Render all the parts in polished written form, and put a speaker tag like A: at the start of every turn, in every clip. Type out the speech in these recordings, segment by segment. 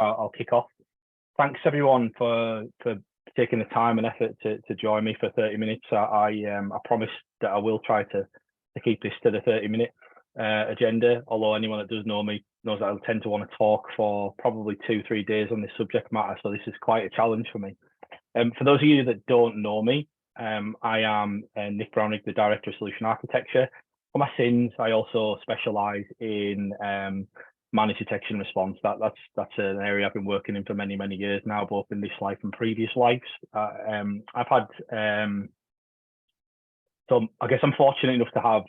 A: I'll kick off. Thanks everyone for taking the time and effort to join me for 30 minutes. I promise that I will try to keep this to the 30-minute agenda, although anyone that does know me knows that I tend to want to talk for probably 2-3 days on this subject matter, so this is quite a challenge for me. For those of you that don't know me, I am Nick Brownrigg, the Director of Solution Architecture. For my sins, I also specialise in managed detection and response. That's an area I've been working in for many years now, both in this life and previous lives. I've had so I guess I'm fortunate enough to have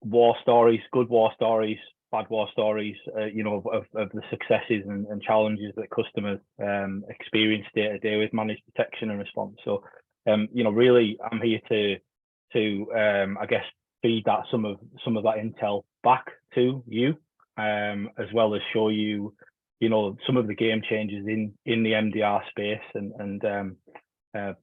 A: war stories, good war stories, bad war stories, you know, of the successes and challenges that customers experience day to day with managed detection and response. So, you know, really, I'm here to I guess feed that some of that intel back to you, as well as show you, you know, some of the game changers in the MDR space. And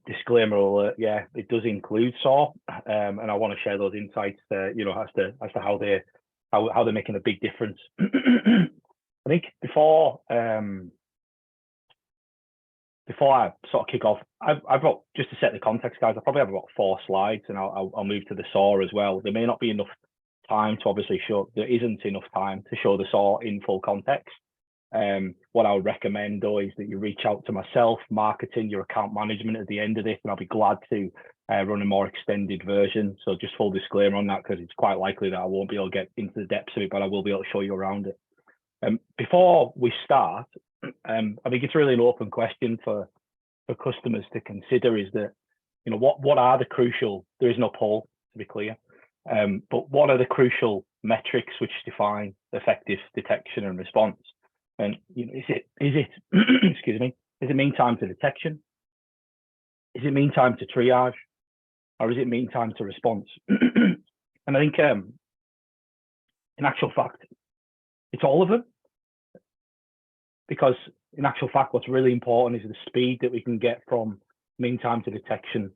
A: disclaimer alert, yeah, it does include SOAR, and I want to share those insights, you know, as to how they're making a big difference. I think before I sort of kick off, I've got, just to set the context, guys, I probably have about 4 slides, and I'll move to the SOAR as well. There may not be enough time to obviously show, there isn't enough time to show the SOAR in full context. What I would recommend though is that you reach out to myself, marketing, your account management at the end of this, and I'll be glad to run a more extended version. So just full disclaimer on that, because it's quite likely that I won't be able to get into the depths of it, but I will be able to show you around it. Before we start, I think it's really an open question for customers to consider, is that, you know, what are the crucial, there is no poll to be clear, but what are the crucial metrics which define effective detection and response? And, you know, is it excuse me, is it mean time to detection? Is it mean time to triage? Or is it mean time to response? And I think in actual fact, it's all of them. Because in actual fact, what's really important is the speed that we can get from mean time to detection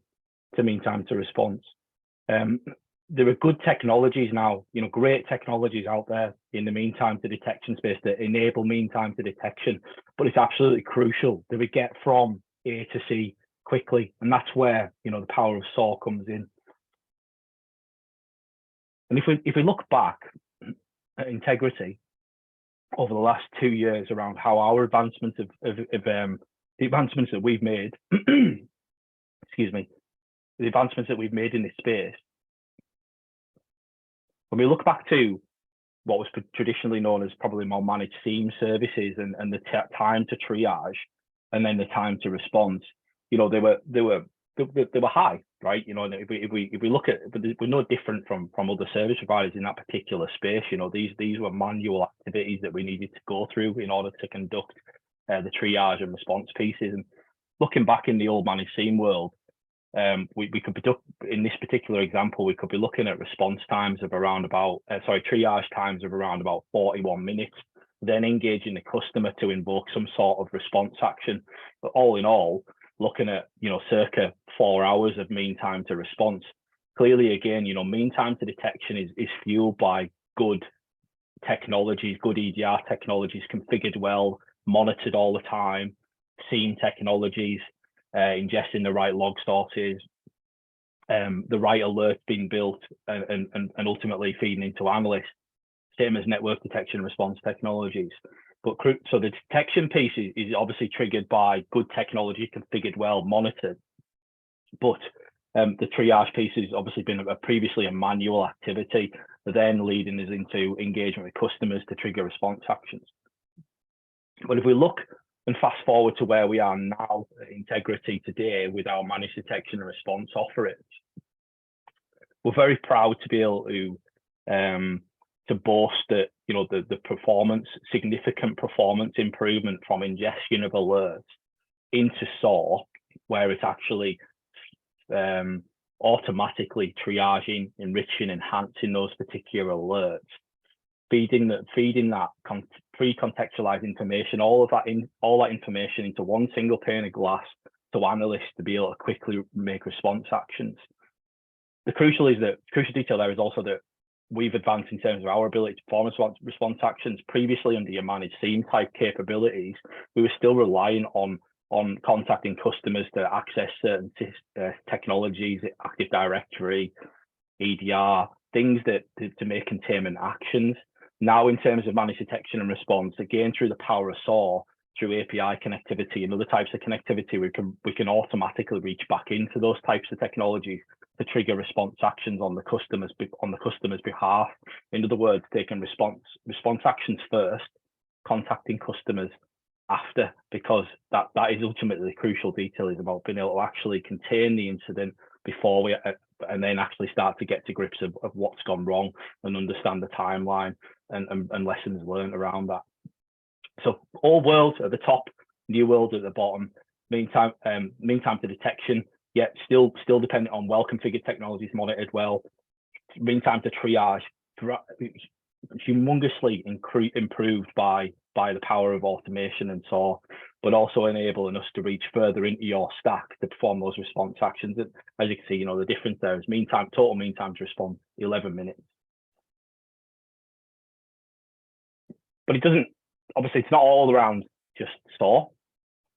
A: to mean time to response. There are good technologies now, you know, great technologies out there in the mean time to detection space that enable mean time to detection, but it's absolutely crucial that we get from A to C quickly. And that's where, you know, the power of SOAR comes in. And if we look back at Integrity over the last 2 years around how our advancements of the advancements that we've made, excuse me, the advancements that we've made in this space, when we look back to what was traditionally known as probably more managed SIEM services and the time to triage and then the time to response, you know, they were high, right? You know, and if we look at, but we're no different from other service providers in that particular space. You know, these were manual activities that we needed to go through in order to conduct the triage and response pieces. And looking back in the old managed SIEM world, we could be, in this particular example, we could be looking at response times of around about, triage times of around about 41 minutes, then engaging the customer to invoke some sort of response action. But all in all, looking at, you know, circa 4 hours of mean time to response. Clearly, again, you know, mean time to detection is fueled by good technologies, good EDR technologies, configured well, monitored all the time, SIEM technologies, ingesting the right log sources, the right alerts being built, and ultimately feeding into analysts, same as network detection and response technologies. But so the detection piece is obviously triggered by good technology, configured well, monitored. But the triage piece has obviously been previously a manual activity, then leading us into engagement with customers to trigger response actions. But if we look and fast forward to where we are now at Integrity today with our managed detection and response offerings, we're very proud to be able to boast that, you know, the performance, significant performance improvement from ingestion of alerts into SOAR, where it's actually automatically triaging, enriching, enhancing those particular alerts, feeding that pre-contextualized information, all that information into one single pane of glass to analysts to be able to quickly make response actions. The crucial detail there is also that we've advanced in terms of our ability to perform response actions. Previously, under your managed SIEM type capabilities, we were still relying on contacting customers to access certain technologies, Active Directory, EDR, things that to make containment actions. Now, in terms of managed detection and response, again through the power of SOAR, through API connectivity and other types of connectivity, we can automatically reach back into those types of technologies to trigger response actions on the customer's behalf. In other words, taking response actions first, contacting customers after, because that is ultimately the crucial detail, is about being able to actually contain the incident before we and then actually start to get to grips of what's gone wrong and understand the timeline and lessons learned around that. So old world at the top, new world at the bottom. Mean time to detection, yet still dependent on well-configured technologies, monitored well. Mean time to triage, humongously improved by the power of automation and SOAR, but also enabling us to reach further into your stack to perform those response actions. And as you can see, the difference there is total mean time to respond, 11 minutes. But it doesn't, obviously it's not all around just SOAR.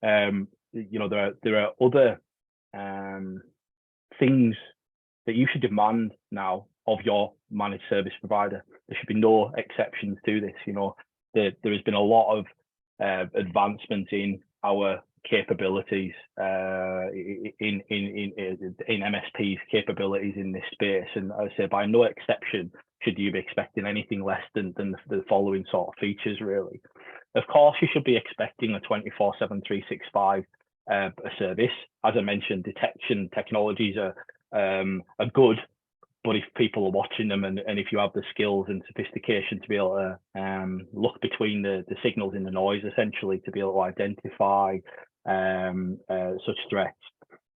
A: There are other things that you should demand now of your managed service provider. There should be no exceptions to this. There has been a lot of advancement in our capabilities in MSP's capabilities in this space, and I say by no exception should you be expecting anything less than the following sort of features, really. Of course, you should be expecting a 24/7, 365 service. As I mentioned, detection technologies are good, but if people are watching them and if you have the skills and sophistication to be able to look between the signals in the noise, essentially, to be able to identify such threats.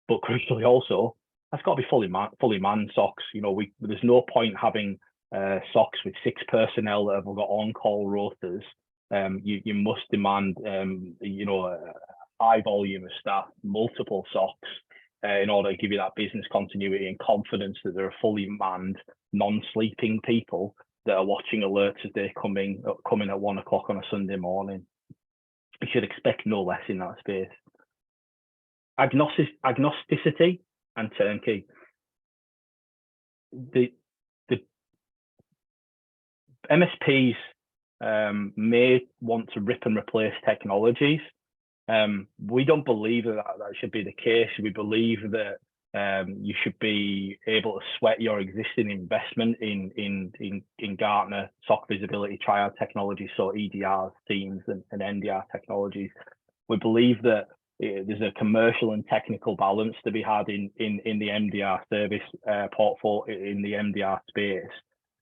A: But crucially also, that's got to be fully manned SOCs. There's no point having SOCs with 6 personnel that have got on-call rotas. You must demand a high volume of staff, multiple SOCs, in order to give you that business continuity and confidence that there are fully manned, non-sleeping people that are watching alerts as they're coming at 1 o'clock on a Sunday morning. You should expect no less in that space. Agnosticity and turnkey. The MSPs may want to rip and replace technologies. We don't believe that should be the case. We believe that you should be able to sweat your existing investment in Gartner SOC visibility triad technologies, so EDRs, SIEMs, and MDR technologies. We believe that there's a commercial and technical balance to be had in the MDR service portfolio, in the MDR space,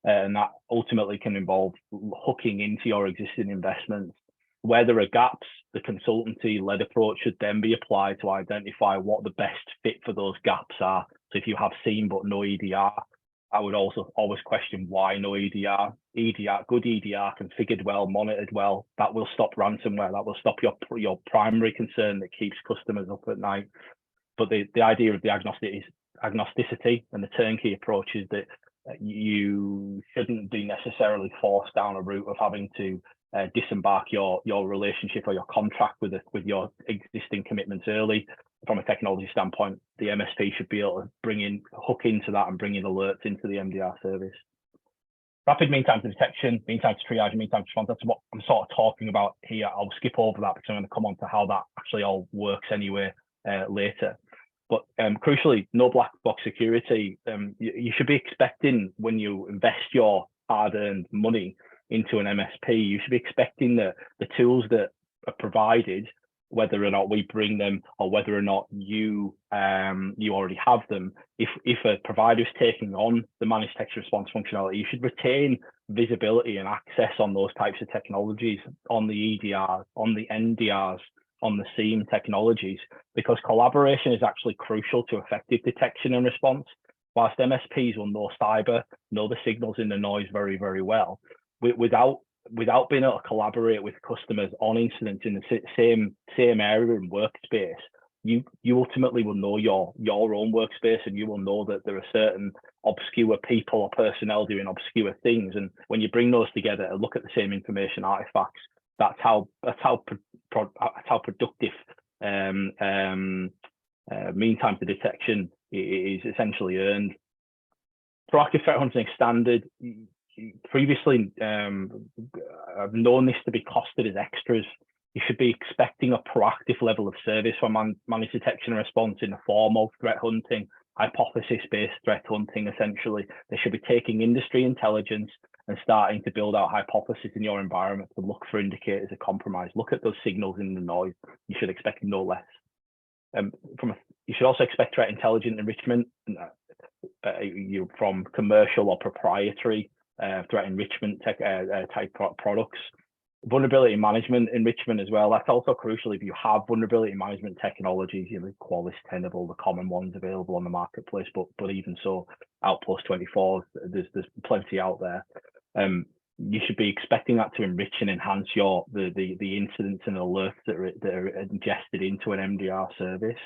A: and that ultimately can involve hooking into your existing investments. Where there are gaps, the consultancy-led approach should then be applied to identify what the best fit for those gaps are. So if you have SIEM but no EDR, I would also always question why no EDR. Good EDR, configured well, monitored well, that will stop ransomware. That will stop your primary concern that keeps customers up at night. But the idea of the agnosticity and the turnkey approach is that you shouldn't be necessarily forced down a route of having to disembark your relationship or your contract with your existing commitments early. From a technology standpoint, the MSP should be able to hook into that and bring in alerts into the MDR service. Rapid mean time to detection, mean time to triage, mean time to response. That's what I'm sort of talking about here. I'll skip over that because I'm going to come on to how that actually all works anyway later. But crucially, no black box security. You should be expecting, when you invest your hard-earned money into an MSP, you should be expecting that the tools that are provided, whether or not we bring them or whether or not you already have them, if a provider is taking on the managed detection response functionality, you should retain visibility and access on those types of technologies, on the EDRs, on the NDRs, on the SIEM technologies, because collaboration is actually crucial to effective detection and response. Whilst MSPs will know cyber, know the signals in the noise very, very well, without being able to collaborate with customers on incidents in the same area and workspace, you ultimately will know your own workspace, and you will know that there are certain obscure people or personnel doing obscure things. And when you bring those together and look at the same information artifacts, that's how productive mean time to detection is essentially earned. Proactive threat hunting standard. Previously, I've known this to be costed as extras. You should be expecting a proactive level of service for managed detection and response in the form of threat hunting, hypothesis-based threat hunting, essentially. They should be taking industry intelligence and starting to build out hypotheses in your environment to look for indicators of compromise. Look at those signals in the noise. You should expect no less. You should also expect threat intelligence enrichment from commercial or proprietary threat enrichment type products. Vulnerability management enrichment as well. That's also crucial if you have vulnerability management technologies, Qualys, Tenable, the common ones available on the marketplace. But even so, Outpost 24, there's plenty out there. You should be expecting that to enrich and enhance the incidents and alerts that are ingested into an MDR service.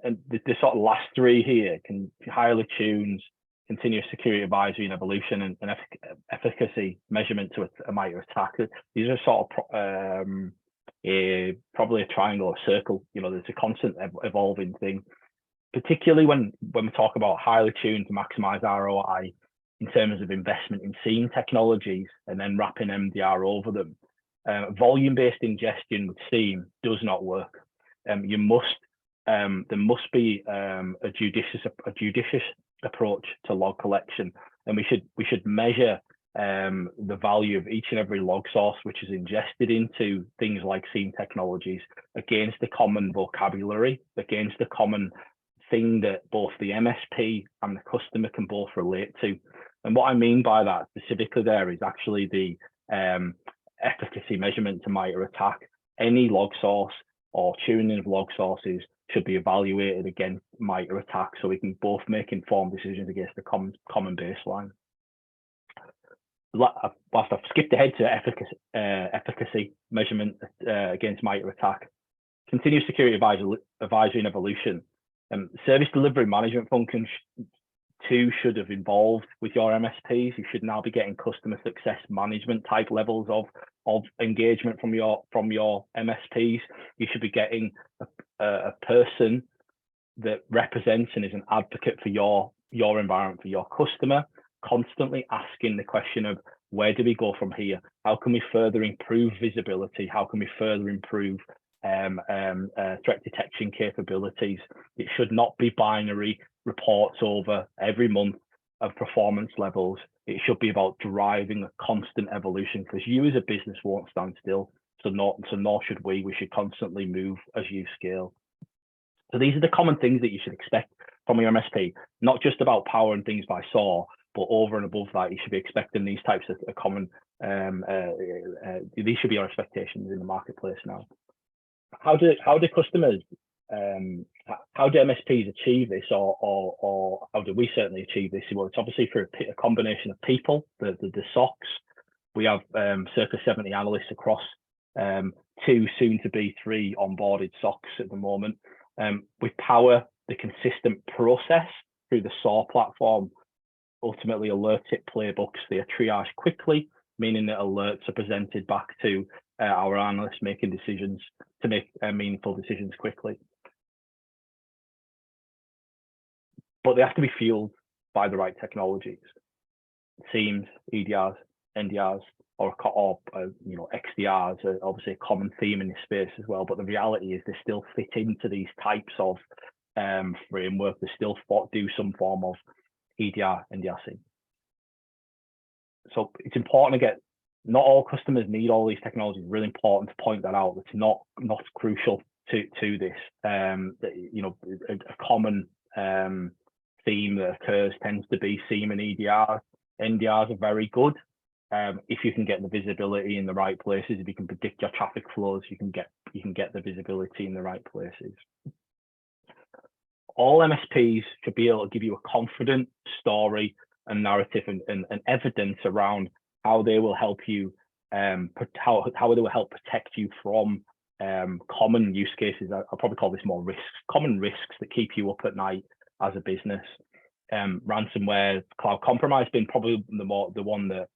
A: And the sort of last three here can highly tunes, continuous security advisory and evolution, and efficacy measurement to a MITRE attack. These are sort of probably a triangle or circle. There's a constant evolving thing, particularly when we talk about highly tuned to maximize ROI in terms of investment in SIEM technologies and then wrapping MDR over them. Volume-based ingestion with SIEM does not work. There must be a judicious approach to log collection, and we should measure the value of each and every log source which is ingested into things like SIEM technologies against the common vocabulary, against the common thing that both the MSP and the customer can both relate to. And what I mean by that specifically there is actually the efficacy measurement to MITRE attack. Any log source or tuning of log sources should be evaluated against MITRE attack, so we can both make informed decisions against the common baseline. Whilst I've skipped ahead to efficacy measurement against MITRE attack, continuous security advisory and evolution. Service delivery management functions too should have involved with your MSPs. You should now be getting customer success management type levels of engagement from your MSPs. You should be getting a person that represents and is an advocate for your environment, for your customer, constantly asking the question of, where do we go from here? How can we further improve visibility? How can we further improve threat detection capabilities? It should not be binary reports over every month of performance levels. It should be about driving a constant evolution, because you as a business won't stand still. So nor should we. We should constantly move as you scale. So these are the common things that you should expect from your MSP, not just about powering things by SOAR, but over and above that, you should be expecting these types of common, these should be our expectations in the marketplace now. How do customers, how do MSPs achieve this, or how do we certainly achieve this? Well, it's obviously through a combination of people, the SOCs. We have circa 70 analysts across 2, soon to be 3 onboarded SOCs at the moment. We power the consistent process through the SOAR platform. Ultimately, alert tip playbooks, they are triaged quickly, meaning that alerts are presented back to our analysts making decisions to make meaningful decisions quickly. But they have to be fueled by the right technologies. SIEMs, EDRs, NDRs, or XDRs are obviously a common theme in this space as well. But the reality is they still fit into these types of framework. They still do some form of EDR, NDR, SIEM. So it's important to get, not all customers need all these technologies. Really important to point that out. It's not crucial to this. A common theme that occurs tends to be SIEM and EDR. NDRs are very good if you can get the visibility in the right places. If you can predict your traffic flows, you can get the visibility in the right places. All MSPs should be able to give you a confident story and narrative and evidence around how they will help you, how they will help protect you from common use cases. I'll probably call this more risks, common risks that keep you up at night as a business. Ransomware, cloud compromise being probably the one that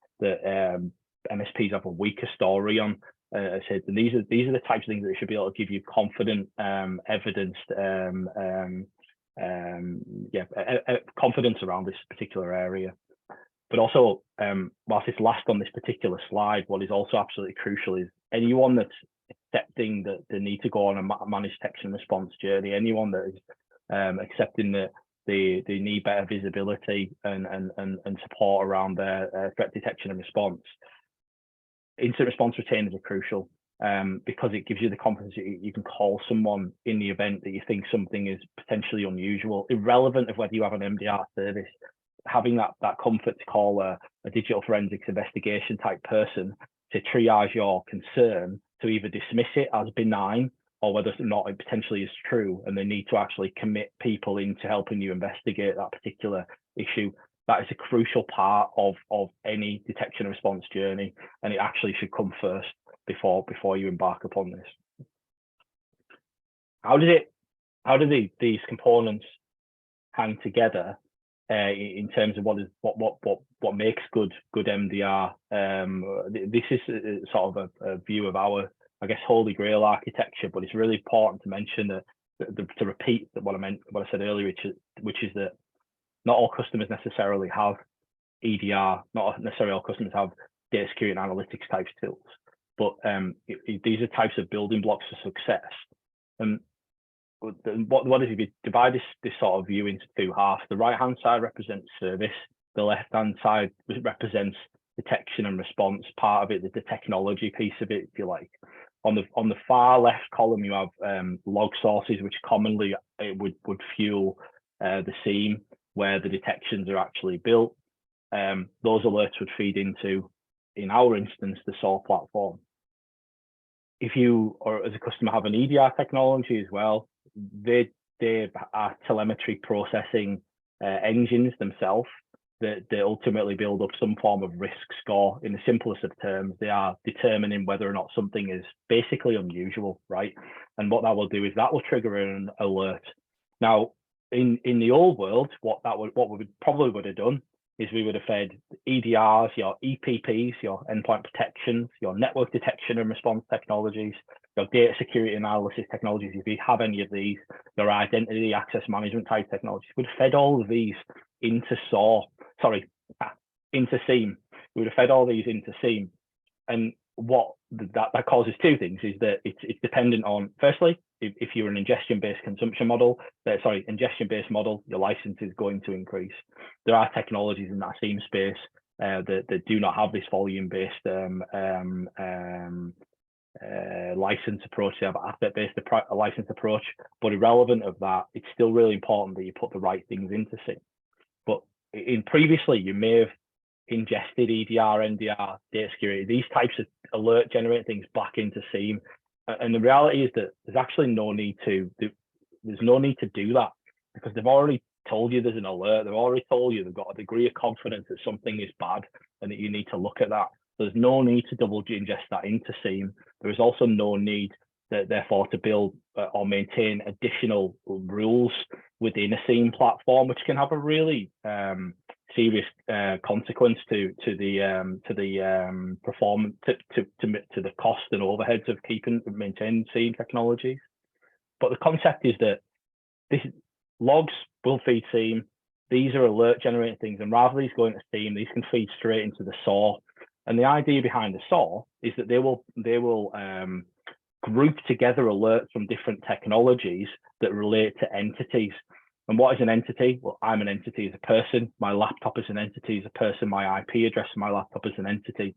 A: MSPs have a weaker story on. I said, and these are the types of things that should be able to give you confident, evidenced, confidence around this particular area. But also, whilst it's last on this particular slide, what is also absolutely crucial is anyone that's accepting that they need to go on a managed detection and response journey, anyone that is accepting that they need better visibility and support around their threat detection and response. Incident response retainers are crucial because it gives you the confidence that you can call someone in the event that you think something is potentially unusual, irrelevant of whether you have an MDR service. Having that comfort to call a digital forensics investigation type person to triage your concern, to either dismiss it as benign or whether or not it potentially is true, and they need to actually commit people into helping you investigate that particular issue. That is a crucial part of any detection and response journey, and it actually should come first before you embark upon this. How do these components hang together in terms of what makes good MDR? This is sort of a view of our, I guess, holy grail architecture, but it's really important to mention that to repeat what I said earlier, which is that not all customers necessarily have EDR, not necessarily all customers have data security and analytics types tools, but these are types of building blocks for success. And what is, if you divide this sort of view into two halves, the right hand side represents service, the left hand side represents detection and response part of it, the technology piece of it, if you like. On the far left column, you have log sources, which commonly would fuel the SIEM where the detections are actually built. Those alerts would feed into, in our instance, the SOAR platform. If you, or as a customer, have an EDR technology as well, they are telemetry processing engines themselves that ultimately build up some form of risk score. In the simplest of terms, they are determining whether or not something is basically unusual, right? And what that will do is that will trigger an alert. Now, in the old world, what we probably would have done is we would have fed EDRs, your EPPs, your endpoint protections, your network detection and response technologies, your data security analysis technologies, if you have any of these, your identity access management type technologies. We'd have fed all of these into into SIEM. We would have fed all these into SIEM. And what that causes two things is that it's dependent on, firstly, if you're an ingestion-based consumption model, ingestion-based model, your license is going to increase. There are technologies in that SIEM space that do not have this volume-based license approach. They have asset-based license approach, but irrelevant of that, it's still really important that you put the right things into SIEM. But previously, you may have ingested EDR, NDR, data security, these types of alert generating things back into SIEM. And the reality is that there's actually no need to do that, because they've already told you there's an alert. They've already told you they've got a degree of confidence that something is bad and that you need to look at that. There's no need to double ingest that into SIEM. There is also no need therefore to build or maintain additional rules within a SIEM platform, which can have a really serious consequence to the performance, to the cost and overheads of keeping and maintaining SIEM technologies. But the concept is that logs will feed SIEM. These are alert generating things, and rather than these going to SIEM, these can feed straight into the SOAR. And the idea behind the SOAR is that they will group together alerts from different technologies that relate to entities. And what is an entity? Well, I'm an entity as a person. My laptop is an entity as a person. My IP address of my laptop is an entity.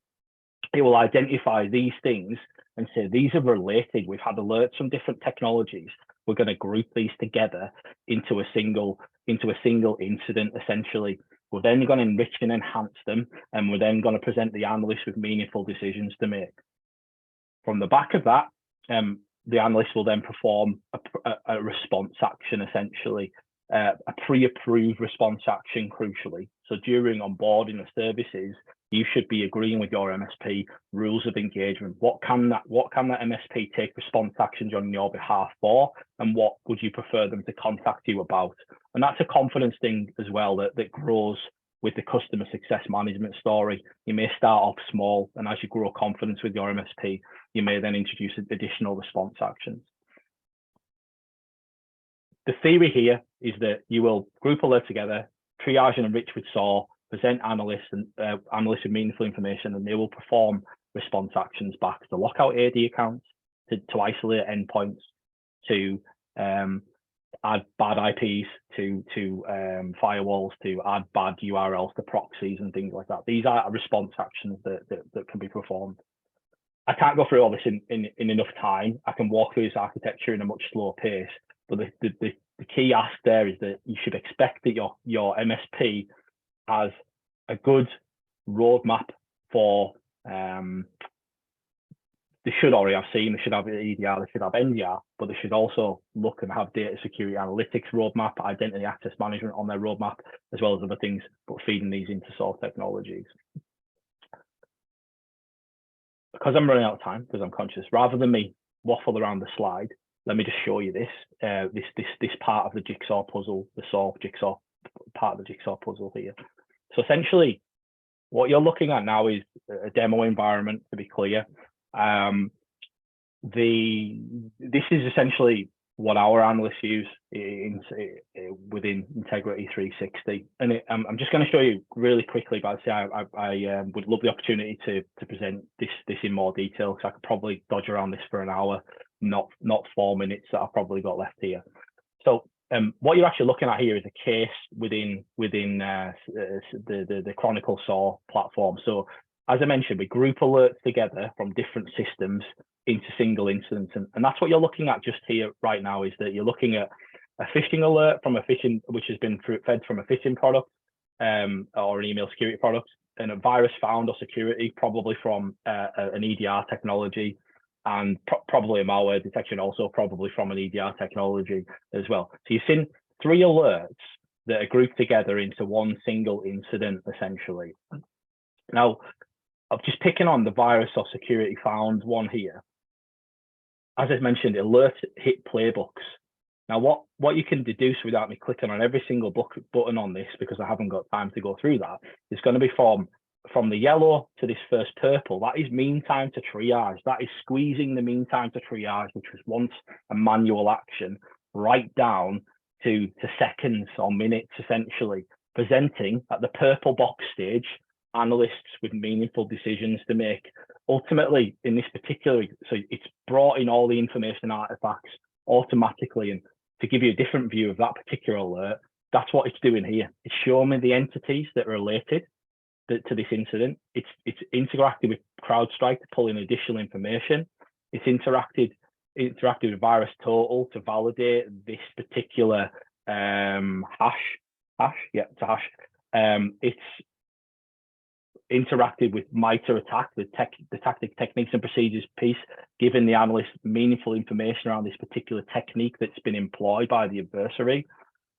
A: It will identify these things and say, these are related. We've had alerts from different technologies. We're going to group these together into a single incident, essentially. We're then going to enrich and enhance them, and we're then going to present the analyst with meaningful decisions to make. From the back of that, the analyst will then perform a response action, essentially, a pre-approved response action, crucially. So during onboarding of services, you should be agreeing with your MSP rules of engagement. What can that MSP take response actions on your behalf for, and what would you prefer them to contact you about? And that's a confidence thing as well that grows with the customer success management story. You may start off small, and as you grow confidence with your MSP, you may then introduce additional response actions. The theory here is that you will group alert together, triage and enrich with SOAR, present analysts with meaningful information, and they will perform response actions back to lock out AD accounts, to isolate endpoints, to add bad IPs to firewalls, to add bad URLs to proxies and things like that. These are response actions that can be performed. I can't go through all this in enough time. I can walk through this architecture in a much slower pace, but the key ask there is that you should expect that your MSP has a good roadmap for, they should already have SIEM, they should have EDR, they should have MDR, but they should also look and have data security analytics roadmap, identity access management on their roadmap, as well as other things, but feeding these into SOAR technologies. Because I'm running out of time, because I'm conscious, rather than me waffle around the slide, let me just show you this part of the jigsaw puzzle, the SOAR jigsaw part of the jigsaw puzzle here. So essentially, what you're looking at now is a demo environment, to be clear. This is essentially what our analysts use within Integrity360. And I'm just going to show you really quickly, but I would love the opportunity to present this in more detail, because I could probably dodge around this for an hour, not 4 minutes that I've probably got left here. So what you're actually looking at here is a case within the Chronicle SOAR platform. So as I mentioned, we group alerts together from different systems into single incidents, and that's what you're looking at just here right now. Is that you're looking at a phishing alert from a phishing, which has been fed from a phishing product or an email security product, and a virus found or security probably from an EDR technology, and probably a malware detection also probably from an EDR technology as well. So you've seen 3 alerts that are grouped together into one single incident, essentially. Now, I'm just picking on the virus or security found one here. As I mentioned, alerts hit playbooks. Now, what you can deduce without me clicking on every single button on this, because I haven't got time to go through that, is going to be from the yellow to this first purple. That is mean time to triage. That is squeezing the mean time to triage, which was once a manual action, right down to seconds or minutes, essentially, presenting at the purple box stage analysts with meaningful decisions to make. Ultimately, in this particular, so it's brought in all the information artifacts automatically, and to give you a different view of that particular alert, that's what it's doing here. It's showing me the entities that are related to this incident. It's interacted with CrowdStrike to pull in additional information. It's interacted with VirusTotal to validate this particular hash. It's interacted with MITRE ATT&CK, the tactic, techniques and procedures piece, giving the analyst meaningful information around this particular technique that's been employed by the adversary.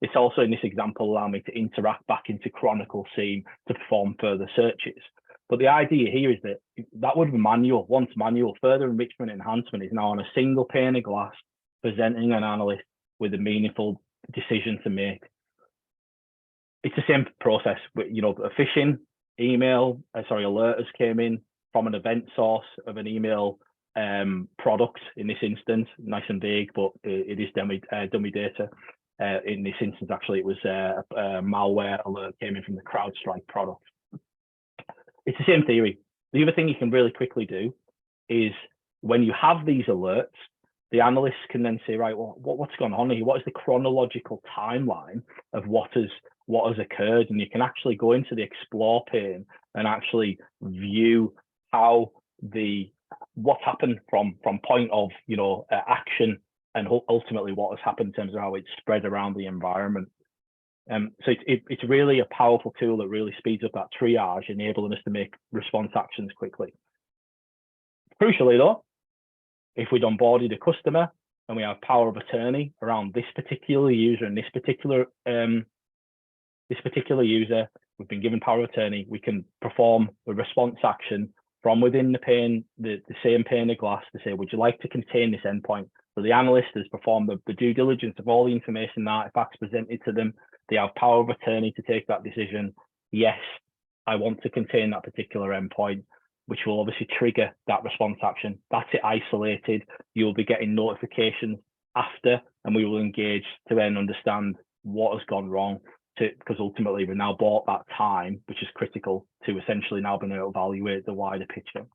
A: It's also, in this example, allowing me to interact back into Chronicle SIEM to perform further searches. But the idea here is that would be manual. Once manual, further enrichment enhancement is now on a single pane of glass, presenting an analyst with a meaningful decision to make. It's the same process, but a phishing alert has came in from an event source of an email product in this instance, nice and vague, but it is dummy data. In this instance, actually, it was a malware alert came in from the CrowdStrike product. It's the same theory. The other thing you can really quickly do is when you have these alerts, the analysts can then say, right, well, what's going on here? What is the chronological timeline of what has occurred? And you can actually go into the explore pane and actually view how what's happened from point of action, and ultimately what has happened in terms of how it's spread around the environment. So it's really a powerful tool that really speeds up that triage, enabling us to make response actions quickly. Crucially though, if we'd onboarded a customer and we have power of attorney around this particular user and this particular user, we've been given power of attorney, we can perform a response action from within the same pane of glass to say, would you like to contain this endpoint? So the analyst has performed the due diligence of all the information and artifacts presented to them. They have power of attorney to take that decision. Yes, I want to contain that particular endpoint, which will obviously trigger that response action. That's it isolated. You'll be getting notifications after, and we will engage to then understand what has gone wrong, because ultimately we've now bought that time, which is critical to essentially now being able to evaluate the wider picture.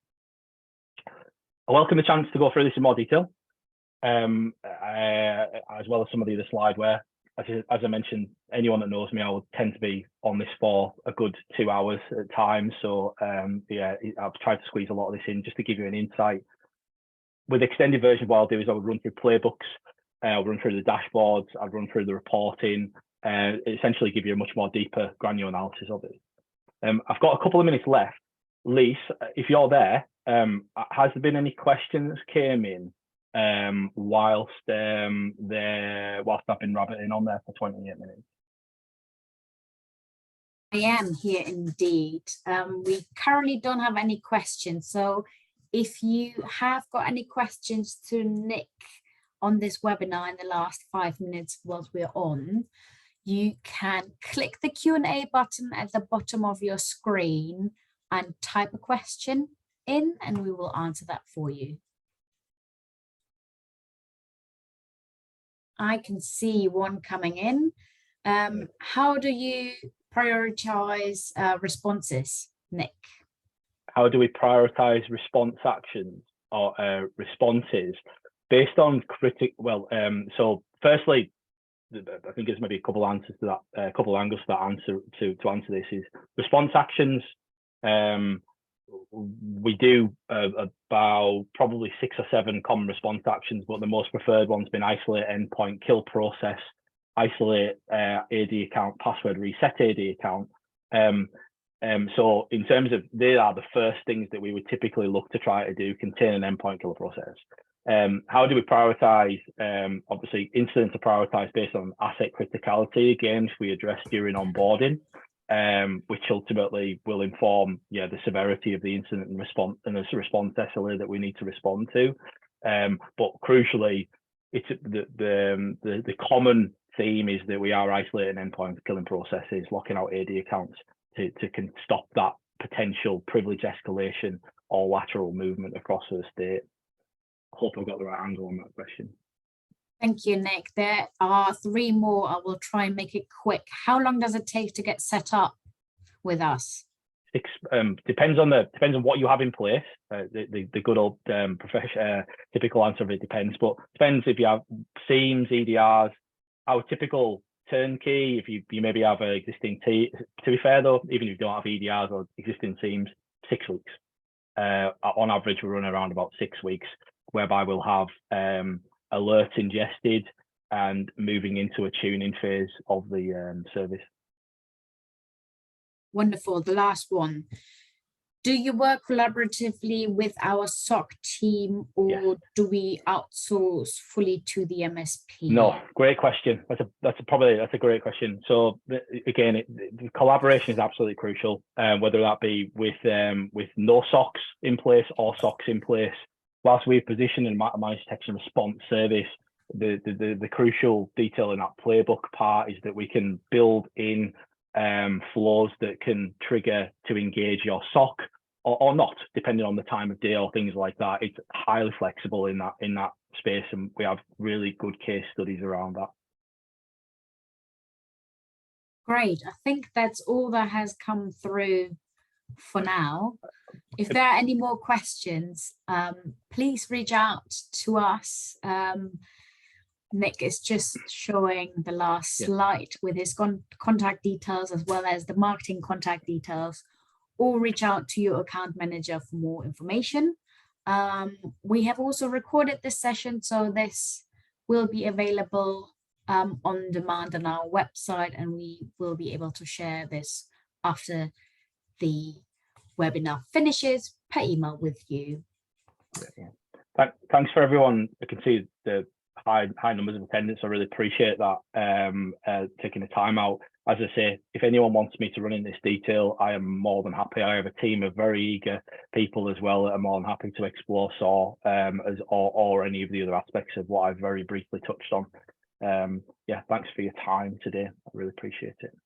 A: I welcome the chance to go through this in more detail, as well as some of the other slide where, as I mentioned, anyone that knows me, I would tend to be on this for a good 2 hours at times. So yeah, I've tried to squeeze a lot of this in just to give you an insight. With extended version, what I'll do is I'll run through playbooks, I'll run through the dashboards, I'll run through the reporting, essentially give you a much more deeper granular analysis of it. I've got a couple of minutes left. Lise, if you're there, has there been any questions came in whilst I've been rabbiting on there for 28 minutes?
B: I am here indeed. We currently don't have any questions, so if you have got any questions to Nick on this webinar in the last 5 minutes whilst we're on, you can click the Q&A button at the bottom of your screen and type a question in, and we will answer that for you. I can see one coming in. How do you prioritize responses, Nick?
A: How do we prioritize response actions or responses based on so firstly, I think there's maybe a couple of answers to that, a couple of angles to that answer to answer this is response actions. We do about probably 6 or 7 common response actions, but the most preferred one's been isolate endpoint, kill process, isolate AD account, password reset AD account. So in terms of, they are the first things that we would typically look to try to do, contain an endpoint, kill a process. How do we prioritize? Obviously, incidents are prioritized based on asset criticality, again, which we addressed during onboarding, which ultimately will inform the severity of the incident and response and the response SLA that we need to respond to. But crucially, it's the common theme is that we are isolating endpoint killing processes, locking out AD accounts to stop that potential privilege escalation or lateral movement across the estate. Hope I've got the right angle on that question.
B: Thank you, Nick. There are 3 more. I will try and make it quick. How long does it take to get set up with us?
A: Depends on what you have in place. The good old typical answer of it depends, but depends if you have SIEMs, EDRs. Our typical turnkey, if you maybe have an existing team. To be fair though, even if you don't have EDRs or existing SIEMs, 6 weeks. On average, we run around about 6 weeks, whereby we'll have alerts ingested and moving into a tuning phase of the service.
B: Wonderful. The last one. Do you work collaboratively with our SOC team, or yes, do we outsource fully to the MSP?
A: No, great question. That's a great question. So again, the collaboration is absolutely crucial, whether that be with no SOCs in place or SOCs in place. Whilst we've positioned in managed detection response service, the crucial detail in that playbook part is that we can build in flows that can trigger to engage your SOC or not, depending on the time of day or things like that. It's highly flexible in that space, and we have really good case studies around that.
B: Great. I think that's all that has come through for now. If there are any more questions, please reach out to us. Nick is just showing the last slide with his contact details as well as the marketing contact details, or reach out to your account manager for more information. We have also recorded this session, so this will be available on demand on our website, and we will be able to share this after the webinar finishes per email with you.
A: Thanks for everyone. I can see the high numbers of attendance. I really appreciate that, taking the time out. as I say, if anyone wants me to run in this detail, I am more than happy. I have a team of very eager people as well that are more than happy to explore SOAR or any of the other aspects of what I've very briefly touched on. Yeah, thanks for your time today. I really appreciate it.